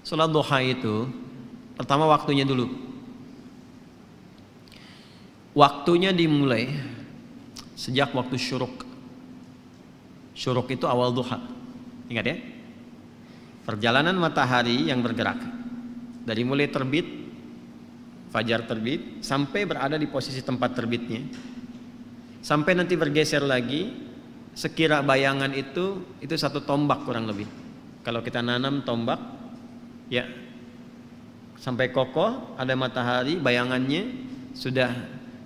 Salat duha itu pertama waktunya dulu. Waktunya dimulai sejak waktu syuruk. Syuruk itu awal duha. Ingat ya? Perjalanan matahari yang bergerak dari mulai terbit, fajar terbit, sampai berada di posisi tempat terbitnya, sampai nanti bergeser lagi, sekira bayangan itu 1 tombak kurang lebih. Kalau kita nanam tombak, ya sampai kokoh ada matahari, bayangannya sudah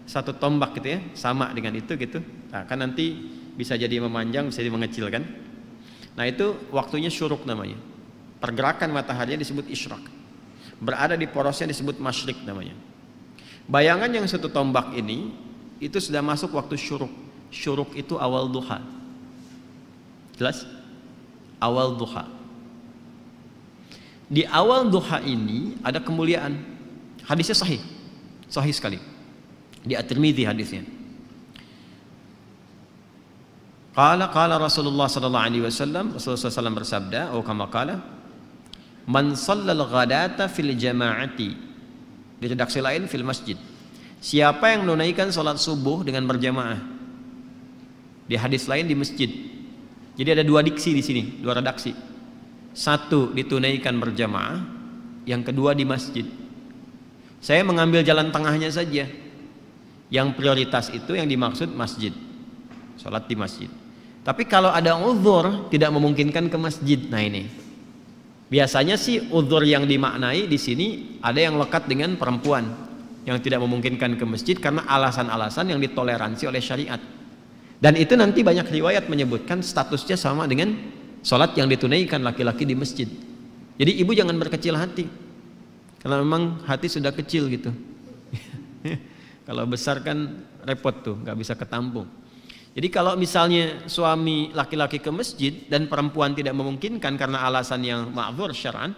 1 tombak gitu ya, sama dengan itu gitu. Nah, kan nanti bisa jadi memanjang, bisa jadi mengecil kan. Nah itu waktunya syuruk namanya. Pergerakan mataharinya disebut isyraq. Berada di porosnya disebut masyrik namanya. Bayangan yang 1 tombak ini itu sudah masuk waktu syuruk. Syuruk itu awal duha. Jelas? Awal duha. Di awal duha ini ada kemuliaan. Hadisnya sahih. Sahih sekali. Di At-Tirmidzi hadisnya. Qala Rasulullah sallallahu alaihi wasallam, Rasulullah SAW bersabda, oh kama qala, man shallal ghadata fil jama'ati. Di redaksi lain fil masjid. Siapa yang menunaikan salat subuh dengan berjamaah. Di hadis lain di masjid. Jadi ada 2 diksi di sini, 2 redaksi. 1 ditunaikan berjamaah, yang kedua di masjid. Saya mengambil jalan tengahnya saja. Yang prioritas itu yang dimaksud masjid. Salat di masjid. Tapi kalau ada uzur tidak memungkinkan ke masjid, nah ini biasanya sih uzur yang dimaknai di sini ada yang lekat dengan perempuan yang tidak memungkinkan ke masjid karena alasan-alasan yang ditoleransi oleh syariat. Dan itu nanti banyak riwayat menyebutkan statusnya sama dengan sholat yang ditunaikan laki-laki di masjid. Jadi ibu jangan berkecil hati, karena memang hati sudah kecil gitu. Kalau besar kan repot tuh, nggak bisa ketampung. Jadi kalau misalnya suami laki-laki ke masjid dan perempuan tidak memungkinkan karena alasan yang ma'dzur syar'an,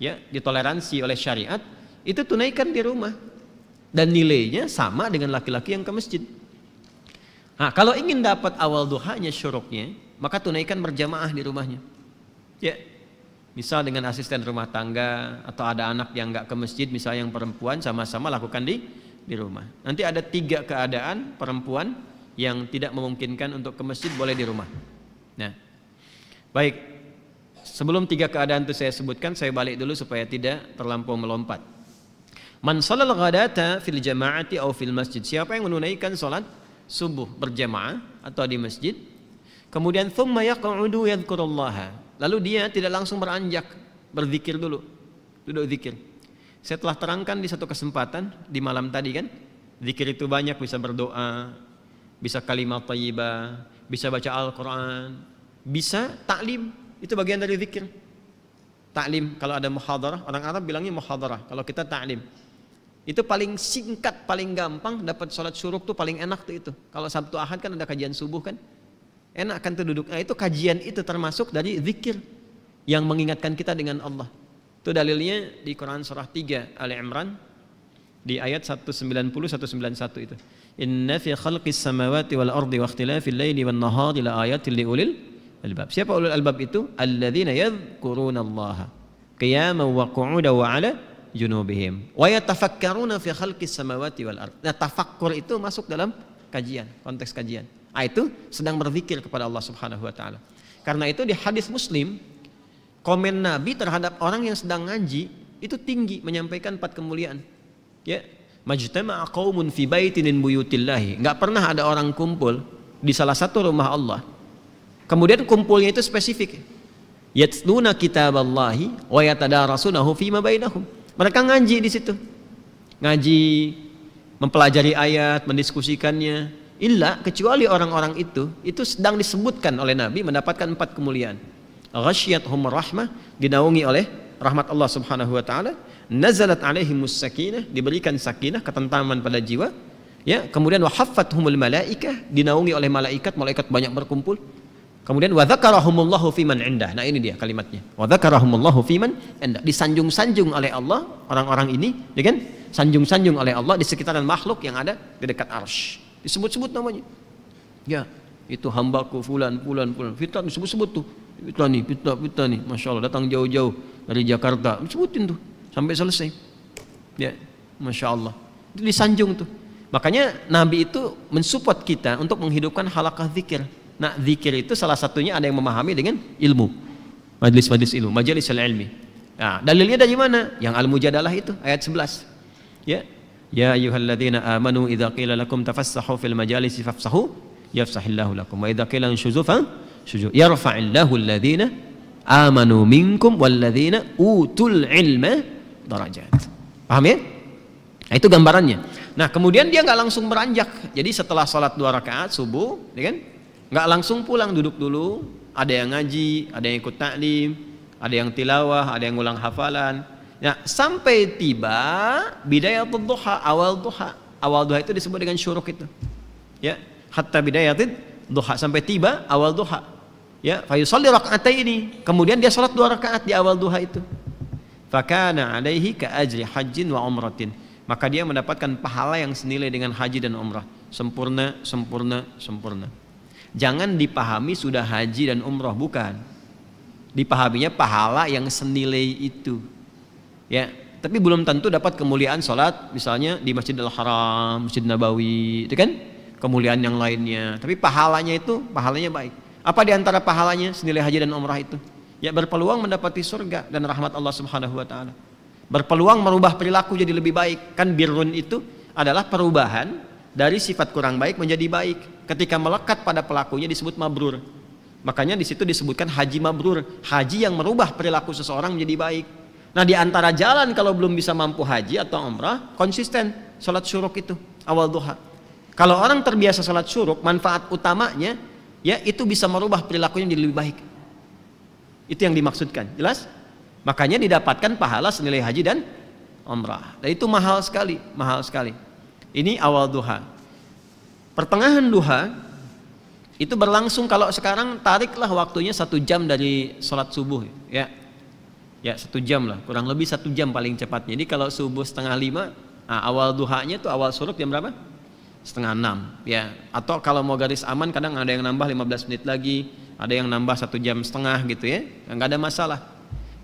ya ditoleransi oleh syariat, itu tunaikan di rumah dan nilainya sama dengan laki-laki yang ke masjid. Nah, kalau ingin dapat awal duhanya syuruknya, maka tunaikan berjamaah di rumahnya. Ya, misal dengan asisten rumah tangga atau ada anak yang nggak ke masjid, misalnya yang perempuan, sama-sama lakukan di rumah. Nanti ada 3 keadaan perempuan yang tidak memungkinkan untuk ke masjid boleh di rumah. Nah, baik. Sebelum 3 keadaan itu saya sebutkan, saya balik dulu supaya tidak terlampau melompat. Man shalal ghadata fil jama'ati aw fil masjid. Siapa yang menunaikan salat subuh berjamaah atau di masjid, kemudian thumma yaq'udu yadhkurullaha. Lalu dia tidak langsung beranjak, berzikir dulu. Duduk zikir. Saya telah terangkan di satu kesempatan di malam tadi kan, zikir itu banyak, bisa berdoa, bisa kalimat thayyibah, bisa baca Al-Quran, bisa taklim, itu bagian dari zikir. Taklim, kalau ada muhadarah, orang Arab bilangnya muhadarah, kalau kita taklim. Itu paling singkat, paling gampang, dapat sholat syuruk tuh paling enak tuh itu. Kalau Sabtu Ahad kan ada kajian subuh kan, enak kan tuh duduk. Nah itu kajian itu termasuk dari zikir yang mengingatkan kita dengan Allah. Itu dalilnya di Quran surah 3 Ali Imran di ayat 190-191 itu. Inna fi khalqis samawati wal ardi wa ikhtilafil laili wan nahari la ayatin liulil albab. Siapa ulul albab itu? Alladzina yadhkurunallaha qiyaman wa qu'udan wa 'ala junubihim wa yatafakkaruna fi khalqis samawati wal ardi. Nah, tafakkur itu masuk dalam kajian, konteks kajian. Ah itu sedang berzikir kepada Allah Subhanahu wa taala. Karena itu di hadis Muslim komen Nabi terhadap orang yang sedang ngaji itu tinggi, menyampaikan 4 kemuliaan. Ya, majtama'a qaumun fi baitin min buyutillahi. Enggak pernah ada orang kumpul di salah satu rumah Allah. Kemudian kumpulnya itu spesifik. Yatluna kitaballahi wa yatadarasunahu fima bainahum. Mereka ngaji di situ. Ngaji, mempelajari ayat, mendiskusikannya. Illa kecuali orang-orang itu sedang disebutkan oleh Nabi mendapatkan 4 kemuliaan. Ghasyiyatuhum rahmah, dinaungi oleh rahmat Allah Subhanahu wa taala. Nazalat alaihimus sakinah, diberikan sakinah, ketentraman pada jiwa, ya. Kemudian wa haffathumul malaikah, dinaungi oleh malaikat, malaikat banyak berkumpul. Kemudian wa dzakarahumullahu fiman indah. Nah ini dia kalimatnya. Wa dzakarahumullahu fiman indah, disanjung-sanjung oleh Allah orang-orang ini, ya kan? Sanjung-sanjung oleh Allah di sekitaran makhluk yang ada di dekat arsy. Disebut-sebut namanya. Ya, itu hambaku fulan. Fitrah disebut-sebut tuh. Pita nih, masya Allah datang jauh-jauh dari Jakarta, sebutin tuh sampai selesai. Ya, masya Allah, itu disanjung tuh. Makanya Nabi itu mensupport kita untuk menghidupkan halaqah zikir. Nah, zikir itu salah satunya ada yang memahami dengan ilmu, majlis-majlis ilmu, majelis ilmi. Nah, dalilnya dari mana? Yang Al-Mujadalah itu ayat 11. Ya, ya ayyuhalladzina amanu idza qila lakum tafassahu fil majalisi fafsahu yafsahillahu lakum wa idza qila inshuzu fanshuzu yarfa'illahu alladzina amanu minkum walladzina utul ilma darajat. Paham ya? Nah, itu gambarannya. Nah, kemudian dia nggak langsung beranjak. Jadi setelah sholat 2 rakaat subuh, ya kan? Nggak langsung pulang, duduk dulu. Ada yang ngaji, ada yang ikut taklim, ada yang tilawah, ada yang ulang hafalan. Nah, sampai tiba bidayatul duha, awal duha. Awal duha itu disebut dengan syuruk itu. Ya, hatta bidayatul duha, sampai tiba awal duha. Ya, fa yusalli raka'ataini. Kemudian dia sholat 2 rakaat di awal duha itu. Fakana alaihi ka ajri hajjin wa umratin. Maka dia mendapatkan pahala yang senilai dengan haji dan umrah. Sempurna, sempurna, sempurna. Jangan dipahami sudah haji dan umrah, bukan. Dipahaminya pahala yang senilai itu. Ya, tapi belum tentu dapat kemuliaan sholat misalnya di Masjidil Haram, Masjid Nabawi, itu kan kemuliaan yang lainnya. Tapi pahalanya itu, pahalanya baik. Apa di antara pahalanya senilai haji dan umrah itu? Ya, berpeluang mendapati surga dan rahmat Allah Subhanahu wa taala. Berpeluang merubah perilaku jadi lebih baik. Kan birrun itu adalah perubahan dari sifat kurang baik menjadi baik. Ketika melekat pada pelakunya disebut mabrur. Makanya di situ disebutkan haji mabrur, haji yang merubah perilaku seseorang menjadi baik. Nah, di antara jalan kalau belum bisa mampu haji atau umrah, konsisten sholat syuruk itu awal duha. Kalau orang terbiasa sholat syuruk, manfaat utamanya ya itu bisa merubah perilakunya menjadi lebih baik. Itu yang dimaksudkan, jelas? Makanya didapatkan pahala senilai haji dan umrah. Dan itu mahal sekali, mahal sekali. Ini awal duha. Pertengahan duha itu berlangsung, kalau sekarang tariklah waktunya 1 jam dari sholat subuh, ya. Ya 1 jam lah, kurang lebih 1 jam paling cepatnya. Jadi kalau subuh 4:30, nah, awal duhanya itu awal syuruk jam berapa? 5:30, ya. Atau kalau mau garis aman kadang ada yang nambah 15 menit lagi, ada yang nambah 1,5 jam gitu ya, nggak ada masalah.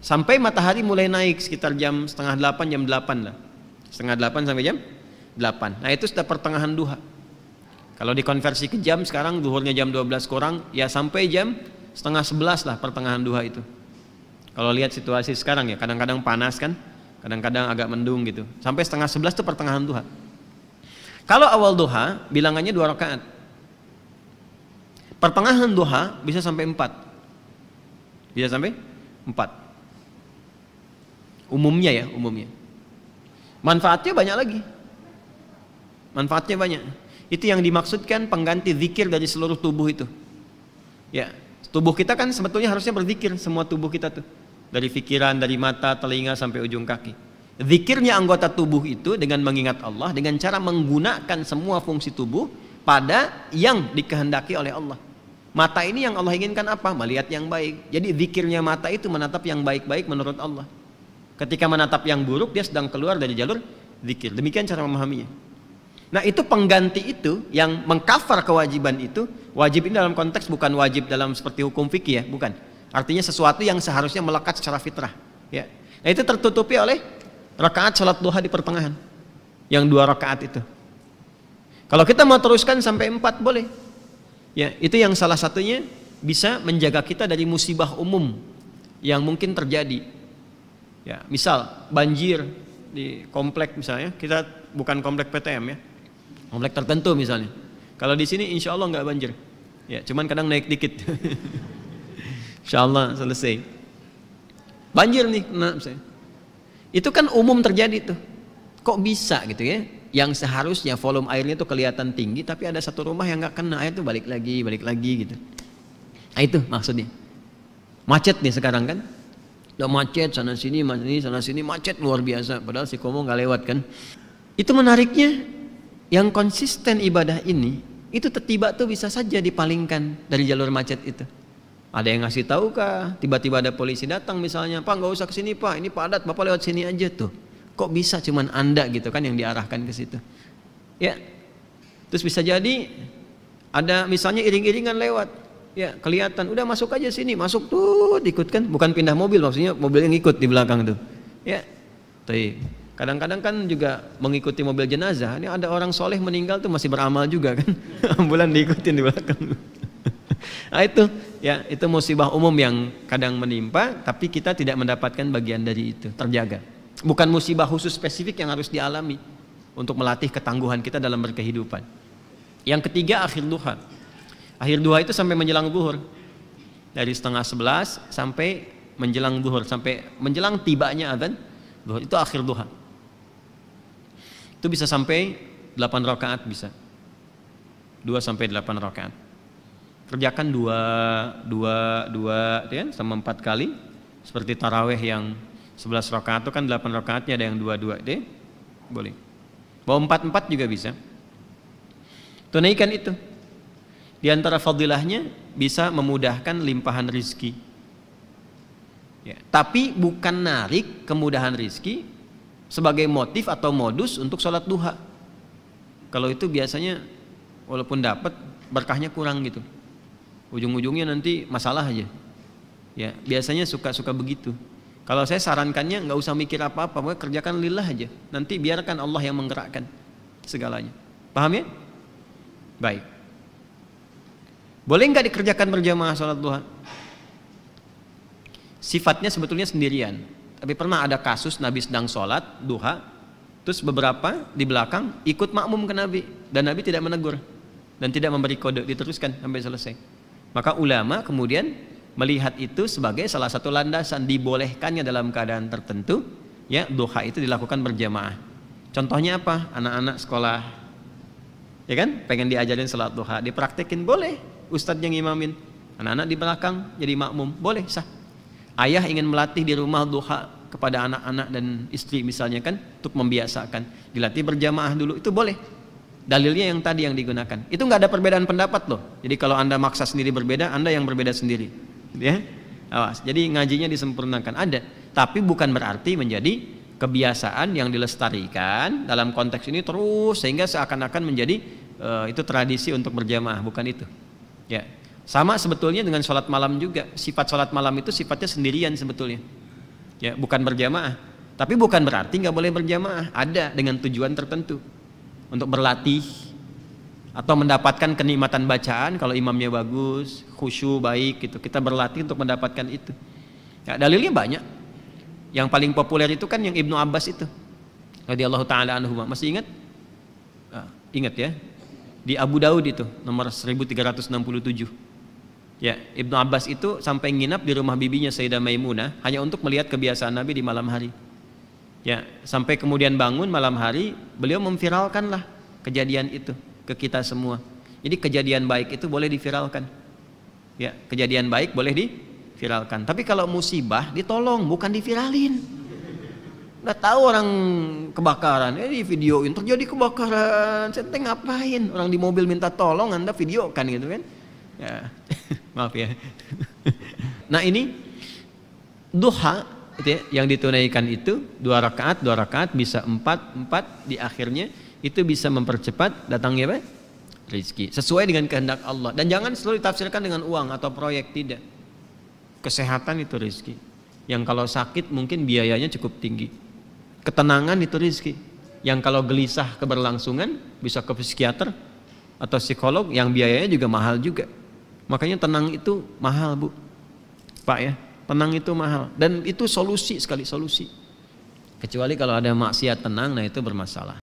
Sampai matahari mulai naik sekitar jam 7:30, jam 8 lah. 7:30 sampai jam 8. Nah, itu sudah pertengahan duha. Kalau dikonversi ke jam sekarang, zuhurnya jam 12 kurang, ya sampai jam 10:30 lah pertengahan duha itu. Kalau lihat situasi sekarang ya, kadang-kadang panas kan, kadang-kadang agak mendung gitu. Sampai 10:30 itu pertengahan duha. Kalau awal duha, bilangannya 2 rakaat. Pertengahan duha bisa sampai 4. Bisa sampai 4. Umumnya ya, umumnya. Manfaatnya banyak lagi. Manfaatnya banyak. Itu yang dimaksudkan pengganti zikir dari seluruh tubuh itu. Ya, tubuh kita kan sebetulnya harusnya berzikir, semua tubuh kita tuh. Dari pikiran, dari mata, telinga sampai ujung kaki. Zikirnya anggota tubuh itu dengan mengingat Allah, dengan cara menggunakan semua fungsi tubuh pada yang dikehendaki oleh Allah. Mata ini yang Allah inginkan apa? Melihat yang baik. Jadi zikirnya mata itu menatap yang baik-baik menurut Allah. Ketika menatap yang buruk, dia sedang keluar dari jalur zikir. Demikian cara memahaminya. Nah, itu pengganti itu yang mengcover kewajiban itu. Wajib ini dalam konteks bukan wajib dalam seperti hukum fikih ya, bukan. Artinya sesuatu yang seharusnya melekat secara fitrah. Ya. Nah, itu tertutupi oleh rakaat sholat duha di pertengahan. Yang 2 rakaat itu. Kalau kita mau teruskan sampai 4 boleh. Ya, itu yang salah satunya bisa menjaga kita dari musibah umum yang mungkin terjadi. Ya, misal banjir di komplek misalnya, kita bukan komplek PTM ya, komplek tertentu misalnya. Kalau di sini insya Allah nggak banjir, ya cuman kadang naik dikit. Insya Allah selesai. Banjir nih, nah, misalnya. Itu kan umum terjadi tuh. Kok bisa gitu ya? Yang seharusnya volume airnya tuh kelihatan tinggi, tapi ada satu rumah yang nggak kena air tuh balik lagi gitu. Nah, itu maksudnya. Macet nih sekarang kan? Udah macet sana sini macet luar biasa. Padahal si Komo nggak lewat kan. Itu menariknya, yang konsisten ibadah ini itu tiba tuh bisa saja dipalingkan dari jalur macet itu. Ada yang ngasih tahu kah? Tiba-tiba ada polisi datang misalnya, Pak nggak usah kesini Pak, ini padat, Bapak lewat sini aja tuh. Kok bisa cuman Anda gitu kan yang diarahkan ke situ? Ya, terus bisa jadi ada misalnya iring-iringan lewat. Ya kelihatan, udah masuk aja sini, masuk tuh ikut kan, bukan pindah mobil, maksudnya mobil yang ikut di belakang tuh. Ya, tapi kadang-kadang kan juga mengikuti mobil jenazah. Ini ada orang soleh meninggal tuh masih beramal juga kan, ambulan diikutin di belakang. Nah itu, ya itu musibah umum yang kadang menimpa, tapi kita tidak mendapatkan bagian dari itu, terjaga. Bukan musibah khusus spesifik yang harus dialami untuk melatih ketangguhan kita dalam berkehidupan. Yang ketiga, akhir duha. Akhir duha itu sampai menjelang zuhur, dari setengah 11 sampai menjelang zuhur, sampai menjelang tibanya adzan zuhur, itu akhir duha. Itu bisa sampai 8 rakaat, bisa 2 sampai 8 rakaat. Kerjakan 2 ya, sama 4 kali. Seperti taraweh yang 11 rakaat itu kan 8 rakaatnya, ada yang 2 deh, boleh. Mau 4 juga bisa. Tunaikan itu. Di antara fadilahnya bisa memudahkan limpahan rizki. Ya, tapi bukan narik kemudahan rizki sebagai motif atau modus untuk sholat duha. Kalau itu biasanya walaupun dapat berkahnya kurang gitu. Ujung-ujungnya nanti masalah aja. Ya, biasanya suka begitu. Kalau saya sarankannya nggak usah mikir apa-apa, pokoknya kerjakan lillah aja. Nanti biarkan Allah yang menggerakkan segalanya. Paham ya? Baik. Boleh nggak dikerjakan berjamaah sholat duha? Sifatnya sebetulnya sendirian. Tapi pernah ada kasus Nabi sedang sholat duha, terus beberapa di belakang ikut makmum ke Nabi, dan Nabi tidak menegur dan tidak memberi kode, diteruskan sampai selesai. Maka ulama kemudian melihat itu sebagai salah satu landasan dibolehkannya dalam keadaan tertentu, ya duha itu dilakukan berjamaah. Contohnya apa? Anak-anak sekolah, ya kan, pengen diajarin salat duha, dipraktekin, boleh. Ustadz yang imamin, anak-anak di belakang jadi makmum, boleh, sah. Ayah ingin melatih di rumah duha kepada anak-anak dan istri misalnya kan, untuk membiasakan, dilatih berjamaah dulu, itu boleh. Dalilnya yang tadi yang digunakan. Itu nggak ada perbedaan pendapat loh. Jadi kalau Anda maksa sendiri berbeda, Anda yang berbeda sendiri. Ya, awas. Jadi ngajinya disempurnakan, ada. Tapi bukan berarti menjadi kebiasaan yang dilestarikan dalam konteks ini terus sehingga seakan-akan menjadi itu tradisi untuk berjamaah, bukan itu. Ya, sama sebetulnya dengan sholat malam juga. Sifat sholat malam itu sifatnya sendirian sebetulnya. Ya, bukan berjamaah. Tapi bukan berarti nggak boleh berjamaah. Ada dengan tujuan tertentu untuk berlatih atau mendapatkan kenikmatan bacaan. Kalau imamnya bagus, khusyuk baik, gitu. Kita berlatih untuk mendapatkan itu. Ya, dalilnya banyak. Yang paling populer itu kan yang Ibnu Abbas itu, radhiyallahu taala anhu. Masih ingat? Ingat ya. Di Abu Daud itu nomor 1367. Ya, Ibnu Abbas itu sampai nginap di rumah bibinya Sayyidah Maimunah hanya untuk melihat kebiasaan Nabi di malam hari. Ya, sampai kemudian bangun malam hari, beliau memviralkanlah kejadian itu ke kita semua. Jadi kejadian baik itu boleh diviralkan. Ya, kejadian baik boleh diviralkan. Tapi kalau musibah ditolong, bukan diviralin. Udah tahu orang kebakaran, di videoin, terjadi kebakaran, saya ngapain? Orang di mobil minta tolong, Anda videokan gitu kan? Ya, maaf ya. Nah ini duha itu ya, yang ditunaikan itu 2 rakaat bisa 4 di akhirnya, itu bisa mempercepat datangnya apa? Rezeki sesuai dengan kehendak Allah. Dan jangan selalu ditafsirkan dengan uang atau proyek, tidak. Kesehatan itu rezeki. Yang kalau sakit mungkin biayanya cukup tinggi. Ketenangan itu rezeki. Yang kalau gelisah keberlangsungan bisa ke psikiater atau psikolog yang biayanya juga mahal juga. Makanya tenang itu mahal, Bu. Pak ya, tenang itu mahal dan itu solusi sekali, solusi. Kecuali kalau ada maksiat tenang, nah itu bermasalah.